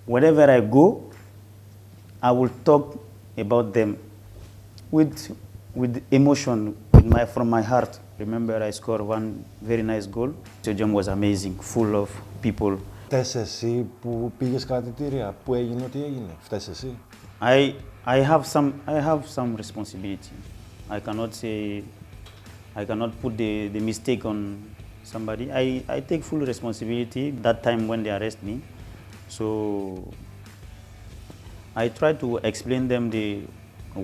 wherever I go, I will talk about them with emotion, from my heart. Remember, I scored one very nice goal. The stadium was amazing, full of people. Φταίς εσύ που πήγες κρατητήρια, που έγινε ό,τι έγινε? Φταίς εσύ? I have some responsibility. I cannot put the mistake on somebody. I take full responsibility that time when they arrest me. So I try to explain them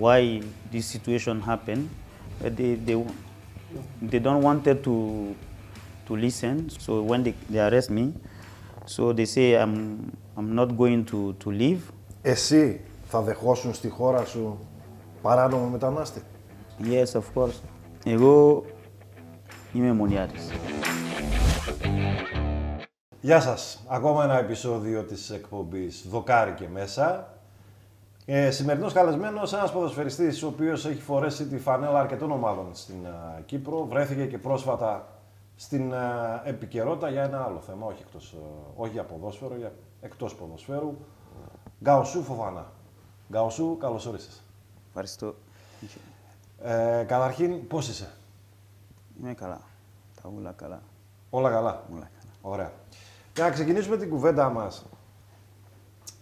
why this situation happened. They don't want to listen. So when they arrest me, so they say I'm not going to leave. Εσύ θα δεχόσουν στη χώρα σου παράνομο μετανάστη? Yes, of course. Εγώ είμαι μονιάτης. Γεια σας. Ακόμα ένα επεισόδιο της εκπομπής Δοκάρι και Μέσα. Σημερινός καλεσμένος, ένας ποδοσφαιριστής, ο οποίος έχει φορέσει τη φανέλα αρκετών ομάδων στην Κύπρο. Βρέθηκε και πρόσφατα στην επικαιρότητα για ένα άλλο θέμα, όχι για ποδόσφαιρο, για εκτός ποδοσφαίρου. Γκαουσού Φοφανά. Γκαουσού, καλώς όρισες. Ευχαριστώ. Καταρχήν, πώς είσαι? Είμαι καλά. Τα όλα καλά. Όλα καλά. Όλα καλά. Ωραία. Για να ξεκινήσουμε την κουβέντα μας.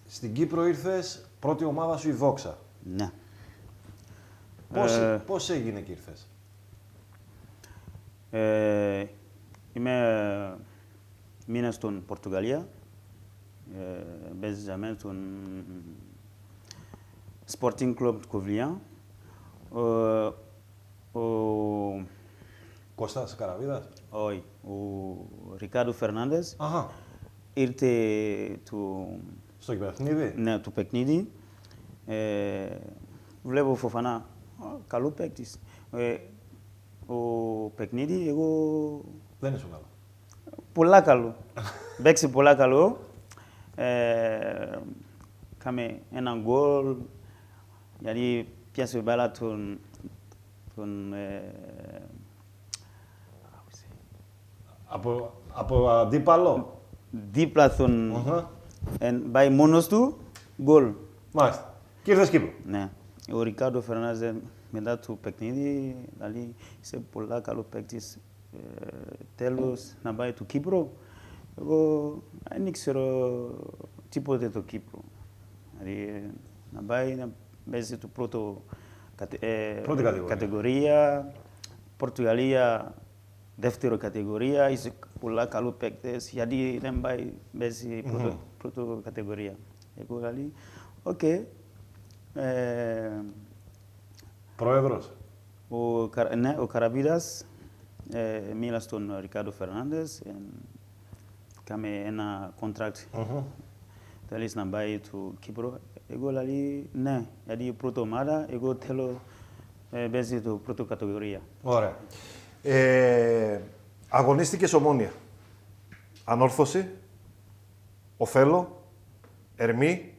Στην Κύπρο ήρθες, πρώτη ομάδα σου η Δόξα. Ναι. Πώς έγινε και ήρθες? Είμαι μήνα στην Πορτογαλία. Παίζαμε στον Sporting Club του Κοβλιά. Κώστας Καραβίδας? Όχι. Ο Ρικάρντο Φερνάντες ήρθε στο παιχνίδι. Ναι, του παιχνίδι. Βλέπω Φοφανά, καλό παίκτης. Ο παιχνίδι, εγώ... Δεν είσαι καλό. Πολλά καλό. Παίξει πολλά καλό. Κάμε έναν γκολ, γιατί πιάσε μπάλα τον από αντίπαλο. Δίπλα τον... Πάει μόνος του, γκολ. Μάλιστα. Και ήρθες Κύπρο. Ναι. Ο Ρικάρντο Φερνάντες μετά το παιχνίδι, δηλαδή είσαι πολλά καλό παίκτης. Τέλος να πάει του Κύπρο. Εγώ δεν ξέρω τίποτε το Κύπρο. Δηλαδή να πάει να παίζει το πρώτη κατηγορία. Πορτογαλία δεύτερη κατηγορία. Είσαι πολλά καλό παίκτες γιατί δεν πάει παίζει πρώτη κατηγορία. Εγώ δηλαδή, οκ. Πρόεδρος. Ναι, ο Καραβίδας μίλα στον Ρικάρντο Φερνάντες. Κάμε ένα contract. Θέλεις να πάει του Κύπρο. Εγώ δηλαδή, ναι, γιατί η πρώτη ομάδα, εγώ θέλω παίζει το πρώτο κατηγορία. Ωραία. Αγωνίστηκες Ομόνια. Ανόρθωση, Οφέλο, Ερμή,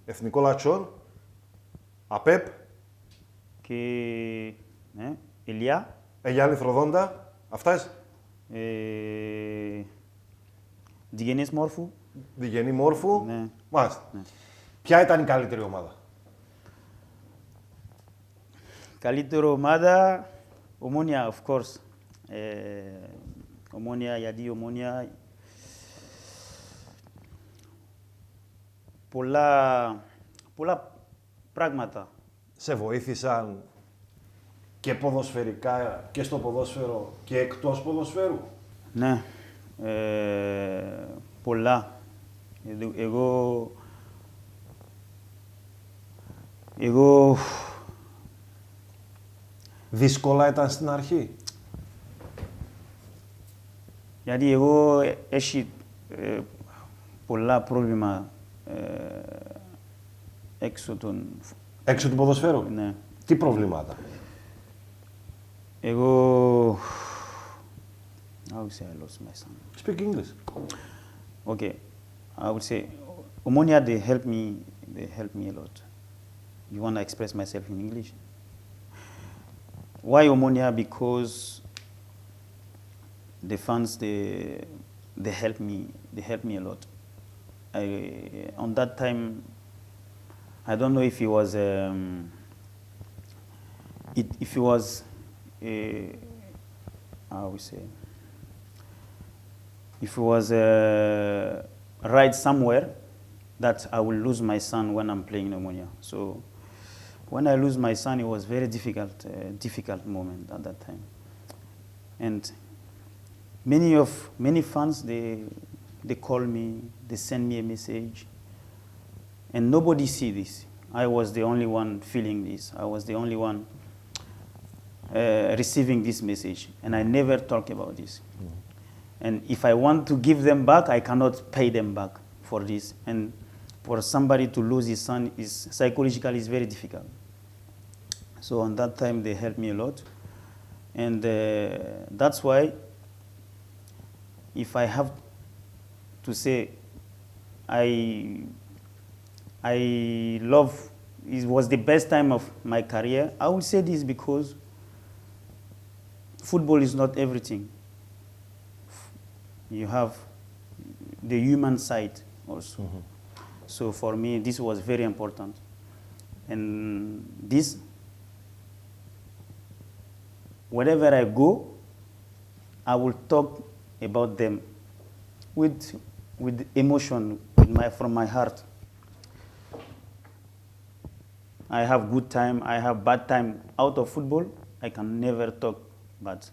Εθνικό Λατσόν, ΑΠΕΠ. Και ναι, Ηλιά. Αιγιάλη Θροδόντα. Αυτά Διγενής Μόρφου. Διγενή Μόρφου. Ναι. Μάλιστα. Ναι. Ποια ήταν η καλύτερη ομάδα? Καλύτερη ομάδα, Ομόνια, of course. Ομόνια, γιατί Ομόνια... πολλά πράγματα. Σε βοήθησαν και ποδοσφαιρικά και στο ποδόσφαιρο και εκτός ποδοσφαίρου? Ναι, πολλά. Εγώ... Δύσκολα ήταν στην αρχή? Γιατί εγώ έχει πολλά πρόβλημα έξω του ποδοσφαίρου? Ναι. Τι προβλήματα? Εγώ... How would say I lost my son? Speak English. Okay, I would say Omonia, they help me a lot. You want to express myself in English? Why Omonia? Because the fans, they help me a lot. on that time, I don't know if he was, if he was, how we say, if he was right somewhere, that I will lose my son when I'm playing pneumonia. So when I lose my son, it was very difficult moment at that time. And many fans, they call me, they send me a message, and nobody see this. I was the only one feeling this. I was the only one receiving this message, and I never talk about this. Mm-hmm. And if I want to give them back, I cannot pay them back for this. And for somebody to lose his son is psychologically is very difficult. So on that time, they helped me a lot, and that's why, if I have to say, I love, it was the best time of my career, I will say this because football is not everything. You have the human side also. Mm-hmm. So for me, this was very important. And this, wherever I go, I will talk about them with emotion, from my heart. I have good time, I have bad time. Out of football, I can never talk bad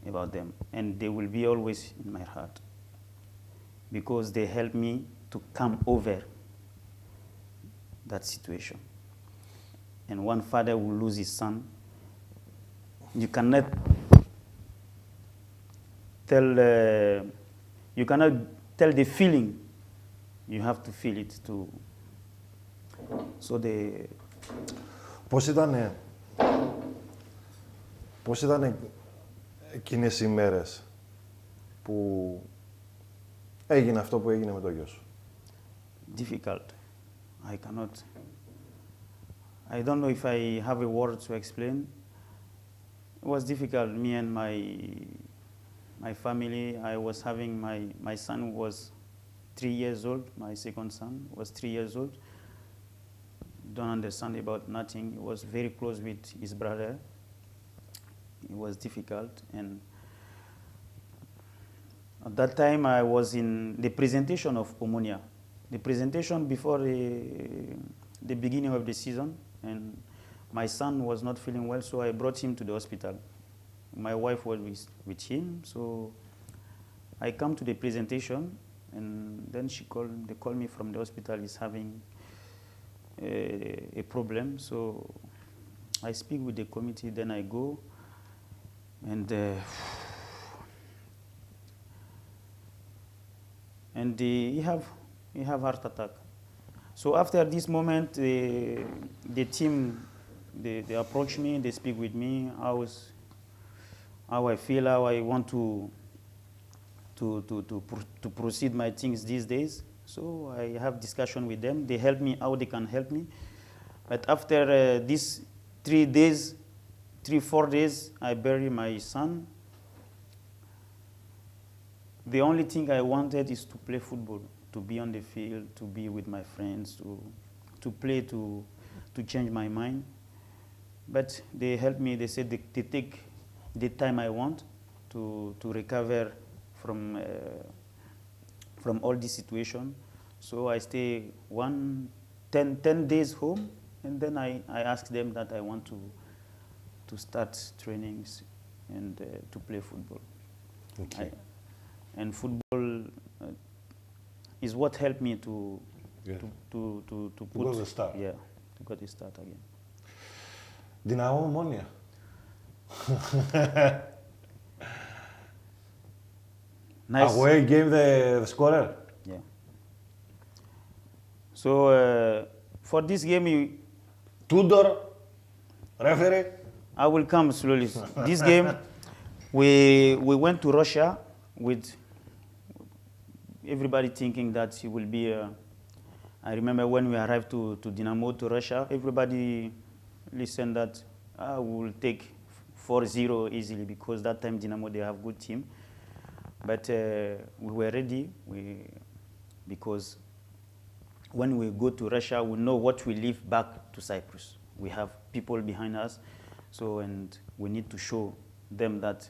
about them. And they will be always in my heart, because they help me to come over that situation. And one father will lose his son. You cannot tell the feeling. You have to feel it too. So Πώς ήταν εκείνες οι μέρες που έγινε αυτό που έγινε με το γιο σου? Difficult. I don't know if I have a word to explain. It was difficult. Me and my family, I was having my son was 3 years old. My second son was 3 years old. Don't understand about nothing. He was very close with his brother. It was difficult, and at that time I was in the presentation of Omonia, the presentation before the beginning of the season, and my son was not feeling well, so I brought him to the hospital. My wife was with him, so I come to the presentation, and then they called me from the hospital. He's having a problem, so I speak with the committee, then I go, and he have heart attack. So after this moment, the team, they approach me, they speak with me, how I feel, how I want to proceed my things these days. So I have discussion with them. They help me how they can help me. But after these 4 days, I bury my son. The only thing I wanted is to play football, to be on the field, to be with my friends, to play, to change my mind. But they helped me. They said they take the time I want to recover from all this situation. So I stay 10 days home, and then I ask them that I want to start trainings and to play football. Okay. And football is what helped me to put the start. Yeah, to get the start again. Δυναμό Ομόνοια. Nice. Away game the scorer. Yeah. So for this game, Tudor, referee. I will come slowly. This game, we went to Russia with everybody thinking that it will be. I remember when we arrived to Dynamo, to Russia, everybody listened that we will take 4-0 easily, because that time Dynamo, they have good team. But we were ready. because when we go to Russia, we know what we leave back to Cyprus. We have people behind us, so and we need to show them that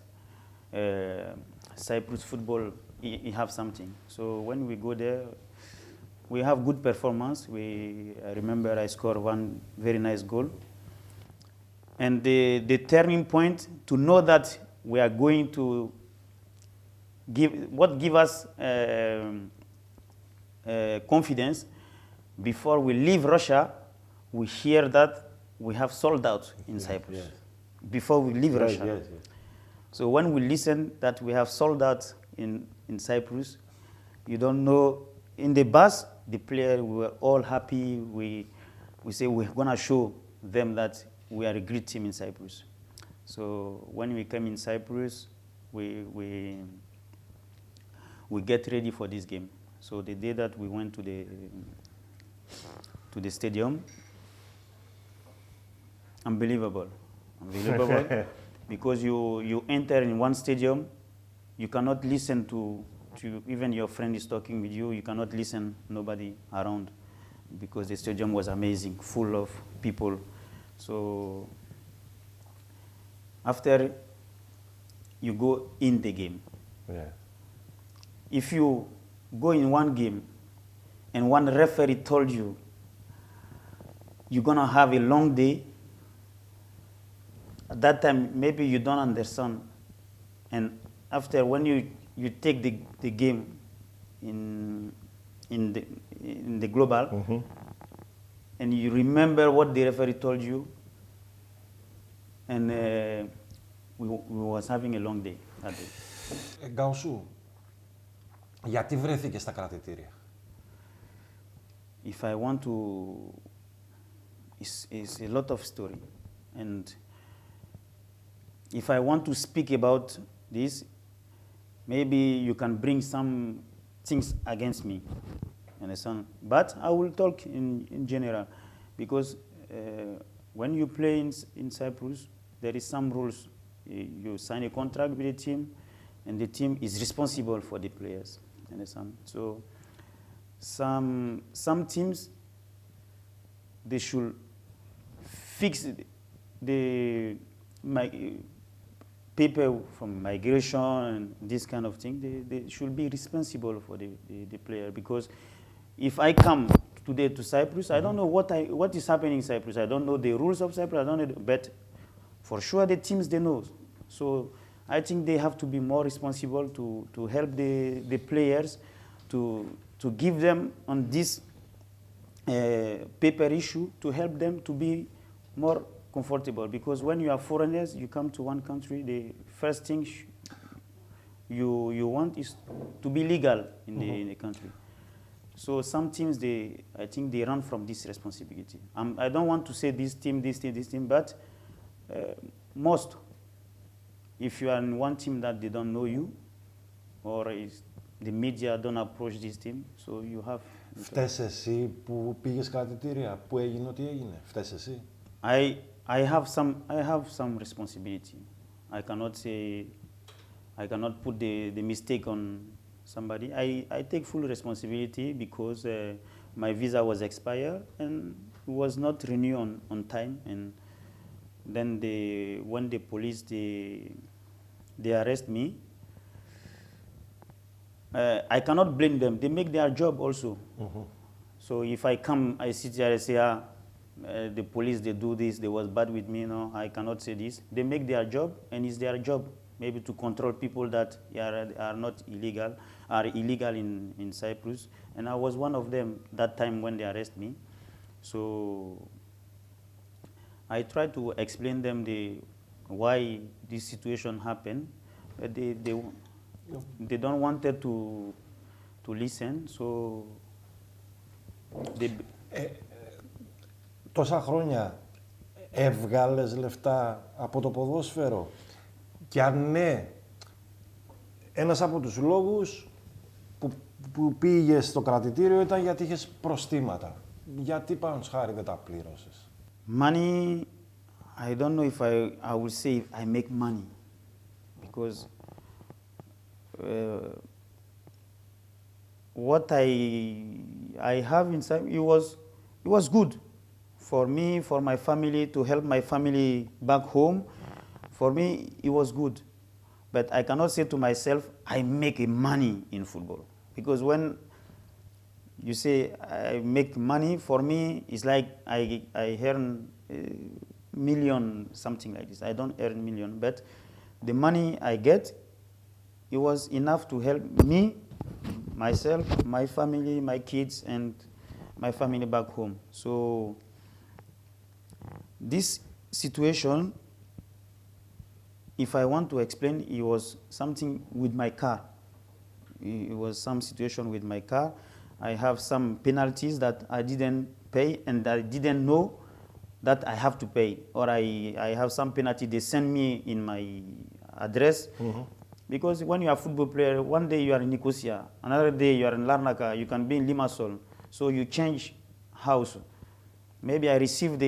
Cyprus football, it have something. So when we go there, we have good performance. I remember I scored one very nice goal. And the turning point to know that we are going to give us confidence. Before we leave Russia, we hear that we have sold out in Cyprus. Yes. Before we leave Russia. Yes, yes. So when we listen that we have sold out in Cyprus, you don't know, in the bus, the players were all happy. We say we're gonna show them that we are a great team in Cyprus. So when we came in Cyprus, we get ready for this game. So the day that we went to the stadium, unbelievable, because you enter in one stadium, you cannot listen to even your friend is talking with you, you cannot listen, nobody around, because the stadium was amazing, full of people. So after you go in the game, if you go in one game and one referee told you you're gonna have a long day, at that time maybe you don't understand, and after when you take the game in the global, and you remember what the referee told you, and we was having a long day that day. Γκαουσού, γιατί βρέθηκε στα κρατητήρια? If I want to, it's a lot of story, and if I want to speak about this, maybe you can bring some things against me, understand? But I will talk in general, because when you play in Cyprus, there is some rules. You sign a contract with the team, and the team is responsible for the players, understand? So some teams, they should fix my people from migration and this kind of thing. They should be responsible for the player, because if I come today to Cyprus, I don't know what is happening in Cyprus. I don't know the rules of Cyprus. I don't know, but for sure the teams, they know. So I think they have to be more responsible to help the players, to give them on this paper issue, to help them to be more comfortable. Because when you are foreigners, you come to one country, the first thing you want is to be legal in the country. So some teams, I think they run from this responsibility. I don't want to say this team, but most, if you are in one team that they don't know you, or the media don't approach this team, so you have... Φταίς εσύ που πήγες κρατητήρια, που έγινε ό,τι έγινε? Φταίς εσύ? I have some responsibility. I cannot put the mistake on somebody. I take full responsibility, because my visa was expired and was not renewed on time. And then when the police they arrest me, I cannot blame them. They make their job also. So if I come, I sit here and say, the police, they do this, they was bad with me, no, I cannot say this. They make their job, and it's their job maybe to control people that are not illegal, are illegal in Cyprus. And I was one of them that time when they arrest me. So I try to explain them why this situation happened, but they don't want to listen, so they... Τόσα χρόνια έβγαλες λεφτά από το ποδόσφαιρο? Και αν ναι, ένας από τους λόγους που πήγες στο κρατητήριο ήταν γιατί είχες προστήματα. Γιατί πάνω χάρη δεν τα πλήρωσες? Money, I don't know if I will say I make money, because what I have inside, it was good for me, for my family, to help my family back home. For me, it was good. But I cannot say to myself, I make money in football. Because when you say I make money, for me, it's like I earn million, something like this. I don't earn million, but the money I get, it was enough to help me, myself, my family, my kids, and my family back home. So this situation, if I want to explain, it was something with my car. It was some situation with my car. I have some penalties that I didn't pay and I didn't know that I have to pay. Or I have some penalty they send me in my address. Mm-hmm. Because when you are a football player, one day you are in Nicosia, another day you are in Larnaca, you can be in Limassol. So you change house. Maybe I received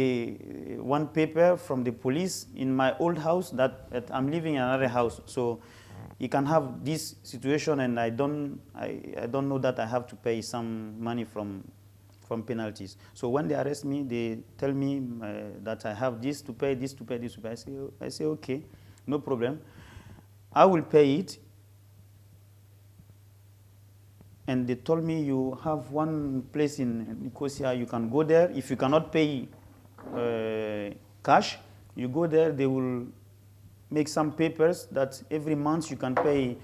one paper from the police in my old house that I'm living in another house. So you can have this situation, and I don't know that I have to pay some money from penalties. So when they arrest me, they tell me that I have this to pay, this to pay, this to pay. I say okay, no problem. I will pay it. And they told me you have one place in Nicosia, you can go there. If you cannot pay cash, you go there, they will make some papers that every month you can pay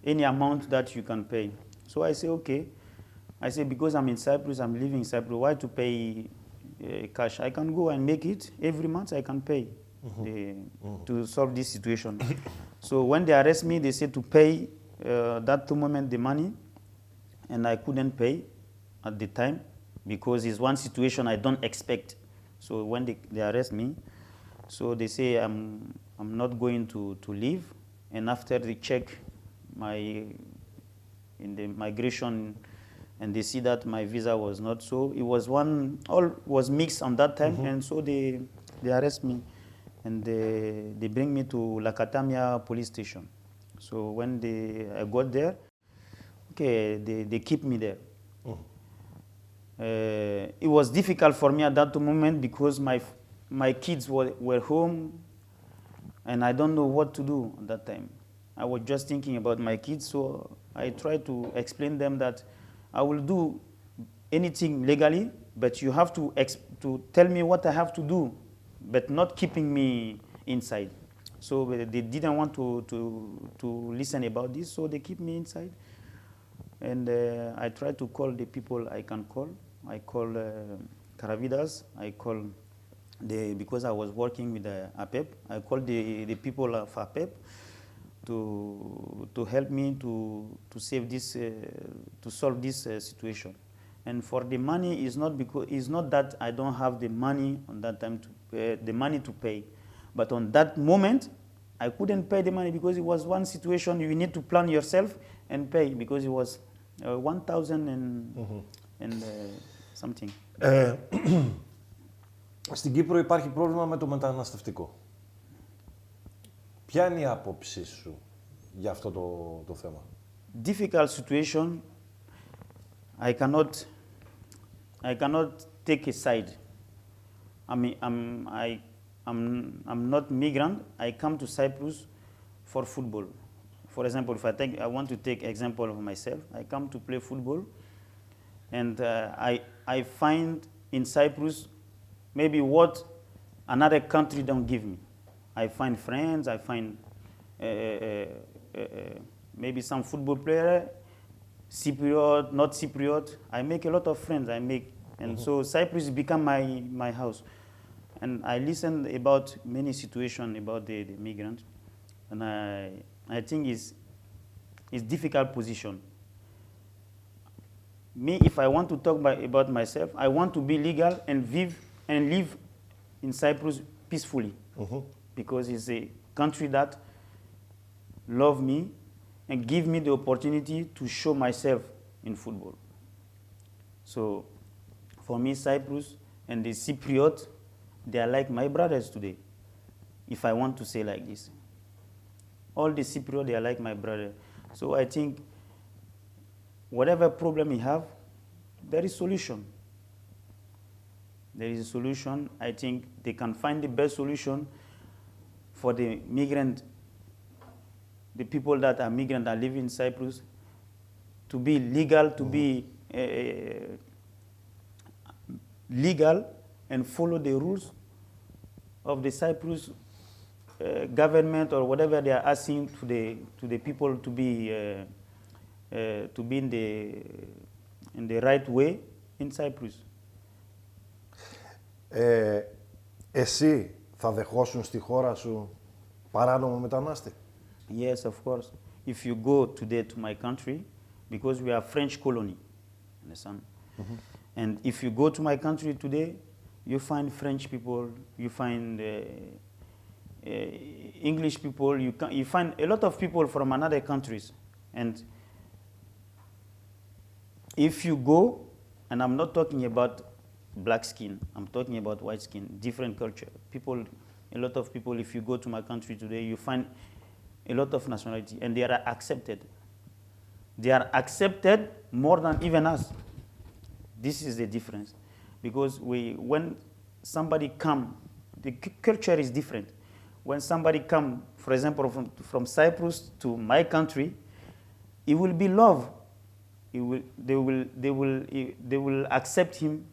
any amount that you can pay. So I say, okay. I say, because I'm in Cyprus, I'm living in Cyprus, why to pay cash? I can go and make it. Every month I can pay to solve this situation. So when they arrest me, they say to pay that moment the money. And I couldn't pay at the time because it's one situation I don't expect. So when they arrest me, so they say I'm not going to leave. And after they check in the migration, and they see that my visa was not, so it was all was mixed on that time. Mm-hmm. And so they arrest me, and they bring me to Lakatamia police station. So when I got there, okay, they keep me there. Oh. It was difficult for me at that moment because my kids were home, and I don't know what to do at that time. I was just thinking about my kids, so I tried to explain them that I will do anything legally, but you have to tell me what I have to do, but not keeping me inside. So they didn't want to listen about this, so they keep me inside. And I try to call the people I can call. I call Caravidas. I call because I was working with APEP. I called the people of APEP to help me to save this, to solve this situation. And for the money, it's not that I don't have the money on that time to pay, but on that moment I couldn't pay the money because it was one situation you need to plan yourself and pay, because it was 1,000 and something. Στην Κύπρο υπάρχει πρόβλημα με το μεταναστευτικό. Ποια είναι η άποψή σου για αυτό το θέμα? Difficult situation. I cannot take a side. I'm not migrant. I come to Cyprus for football. For example, if I want to take example of myself, I come to play football, and I find in Cyprus maybe what another country don't give me. I find friends. I find maybe some football player, Cypriot, not Cypriot. I make a lot of friends. And so Cyprus become my house. And I listen about many situations about the migrants, and I think it's difficult position. Me, if I want to talk about myself, I want to be legal and live in Cyprus peacefully, because it's a country that love me and give me the opportunity to show myself in football. So for me, Cyprus and the Cypriot, they are like my brothers today, if I want to say like this. All the Cypriot, they are like my brother. So I think whatever problem you have, there is solution. There is a solution. I think they can find the best solution for the migrant, the people that are migrant that live in Cyprus, to be legal, to be legal and follow the rules of the Cyprus government or whatever they are asking to the people to be in the right way in Cyprus. Εσύ θα δεχόσουν στη χώρα σου παράνομο μετανάστη? Yes, of course. If you go today to my country, because we are French colony, understand? And if you go to my country today, you find French people, you find English people, you find a lot of people from another countries. And if you go, and I'm not talking about black skin, I'm talking about white skin, different culture. People, a lot of people, if you go to my country today, you find a lot of nationality, and they are accepted. They are accepted more than even us. This is the difference. Because when somebody come, the culture is different. When somebody come, for example, from Cyprus to my country, it will be love. They will accept him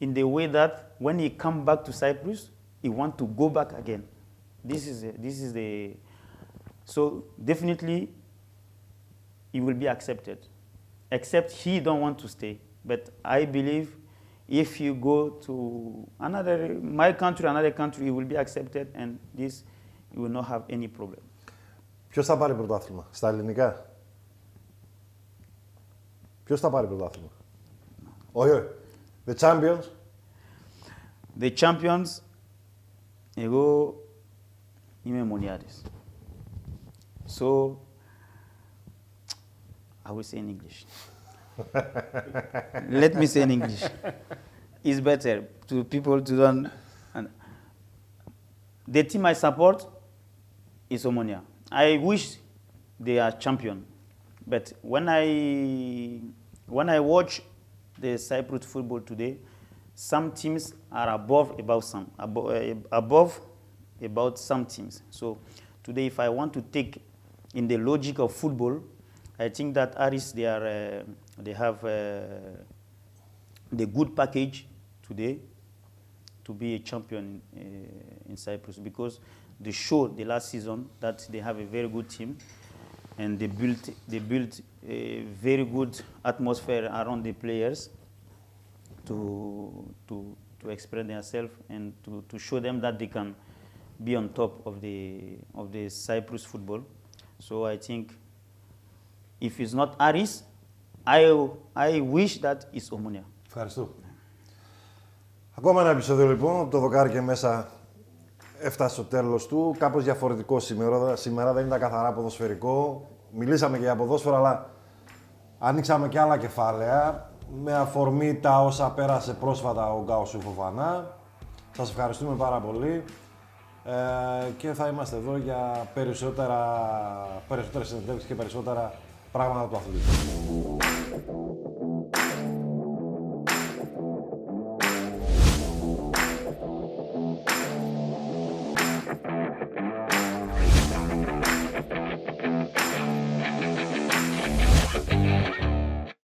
in the way that when he come back to Cyprus, he want to go back again. This is the so definitely he will be accepted, except he don't want to stay. But I believe if you go to my country, another country, you will be accepted, and this you will not have any problem. Ποιος θα πάρει πρωτάθλημα, στα ελληνικά? Ποιος θα πάρει πρωτάθλημα? Όχι, όχι. The champions. The champions, εγώ είμαι Μονιάδης. So, I will say in English. Let me say in English. It's better to people to don't. The team I support is Omonia. I wish they are champion, but when I watch the Cyprus football today, some teams are above about some teams. So today, if I want to take in the logic of football, I think that Aris they have the good package today to be a champion in Cyprus, because they showed the last season that they have a very good team, and they built a very good atmosphere around the players to express themselves and to show them that they can be on top of the Cyprus football. So I think if it's not Aris, I wish that it's Omonia. Ευχαριστώ. Ακόμα ένα επεισόδιο λοιπόν, το Δοκάρι και Μέσα έφτασε στο τέλος του. Κάπως διαφορετικό σήμερα, δεν ήταν καθαρά ποδοσφαιρικό. Μιλήσαμε και για ποδόσφαιρο, αλλά ανοίξαμε και άλλα κεφάλαια με αφορμή τα όσα πέρασε πρόσφατα ο Γκαουσού Φοφανά. Σας ευχαριστούμε πάρα πολύ και θα είμαστε εδώ για περισσότερες συνεντεύξεις και περισσότερα πράγματα του αθλητισμού.